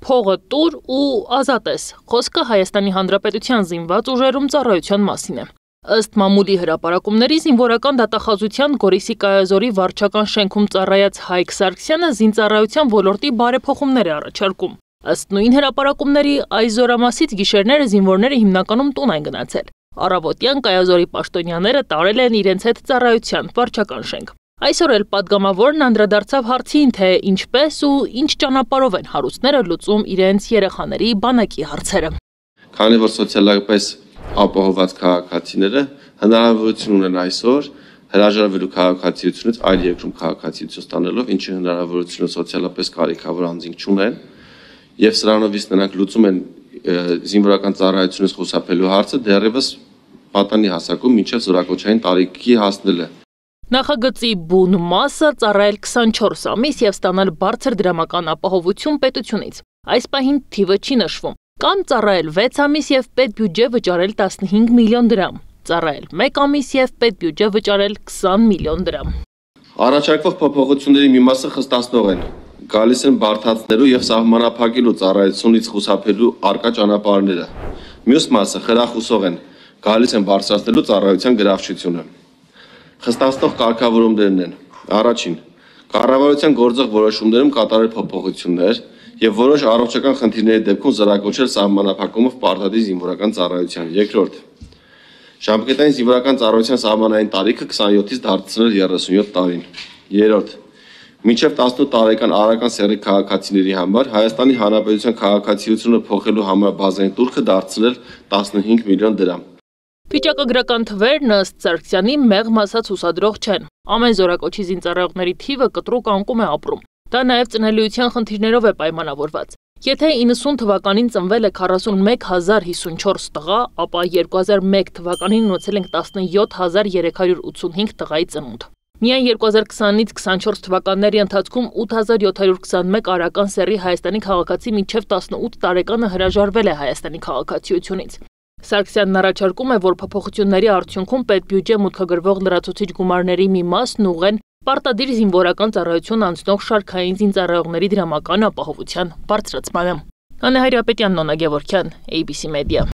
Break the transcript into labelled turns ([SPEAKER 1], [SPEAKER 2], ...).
[SPEAKER 1] Փողը տուր ու ազատ ես։ Խոսքը Հայաստանի Հանրապետության զինված ուժերում ծառայության մասին է։ Ըստ մամուլի հրապարակումների զինվորական դատախազության Գորիսի կայազորի վարչական շենքում ծառայած Հայկ Սարգսյանը զինծառայության ոլորտի բարեփոխումներ է առաջարկում։ Ըստ նույն հրապարակումների այս զորամասից գիշերները զինվորները հիմնականում տուն են գնացել։ Առավոտյան կայազորի պաշտոնյաները տարել են իրենց հետ ծառայության վարչական շենք։ Այսօր էլ պատգամավորն անդրադարձավ հարցին, թե ինչպես ու ինչ ճանապարհով են հարուստները լուծում իրենց երեխաների բանակի հարցերը։
[SPEAKER 2] Քանի որ սոցիալապես ապահովված քաղաքացիները հնարավորություն ունեն այսօր հրաժարվելու քաղաքացիությունից այլ երկրում քաղաքացիություն ստանալով, ինչի հնարավորությունը սոցիալապես կարիքավոր անձինք չունեն, եւ սրանով իսկ նրանք լուծում են զինվորական ծառայությունից խուսափելու հարցը դեռևս պատանի հասակում մինչև զորակոչային տարիքի հասնելը։
[SPEAKER 1] Նախագծի բուն մասը ծառայել 24 ամիս եւ ստանալ բարձր դրամական ապահովություն պետությունից։ Այս պահին թիվը չի նշվում։ Կամ ծառայել 6 ամիս եւ պետբյուջե վճարել 15 միլիոն դրամ, ծառայել 1 ամիս եւ պետբյուջե վճարել 20 միլիոն դրամ։
[SPEAKER 2] Առաջարկվող փոփոխությունների մի մասը խստացնող են։ Գալիս են բարդացնելու եւ սահմանափակելու ծառայությունից խուսափելու արկա ճանապարհները։ Մյուս մասը խրախուսող են։ Գալիս են բարձրացնելու ծառայության գրավչությունը։ Խստացնող կարգավորումներն են։ Առաջին, կառավարության գործող որոշումներում կատարել փոփոխություններ եւ որոշ առողջական խնդիրների դեպքում զորակոչել սահմանափակումով պարտադիր զինվորական ծառայության։ Երկրորդ, ժամկետային զինվորական ծառայության սահմանային տարիքը 27-ից դարձնել 37 տարին։ Երրորդ, մինչև 18 տարեկան արական սեռի քաղաքացիների համար Հայաստանի Հանրապետության քաղաքացիությունը փոխելու համար բազային տուրքը դարձնել 15 միլիոն դրամ։
[SPEAKER 1] Վիճակագրական թվերն ըստ Սարգսյանի մեղմ ասած հուսադրող չեն։ Ամեն զորակոչի զինծառայողների թիվը կտրուկ անկում է ապրում։ Դա նաև ծնելիության խնդիրներով է պայմանավորված։ Եթե 90 թվականին ծնվել է 41,054 տղա, ապա 2001 թվականին ունեցել ենք 17385 տղայի ծնունդ։ Միայն 2020-ից 24 թվականների ընթացքում 8721 արական սեռի Հայաստանի քաղաքացի մինչև 18 տարեկանը հրաժարվել է Հայաստանի քաղաքացիությունից։ Սարգսյանն առաջարկում է, որ փոփոխությունների արդյունքում պետբյուջե մուտքագրվող լրացուցիչ գումարների մի մասն ուղղեն պարտադիր զինվորական ծառայություն անցնող շարքային զինծառայողների դրամական ապահովության բարձրացմանը։ Անե Հայրապետյան, Նոնա Գևորգյան, ABC Media։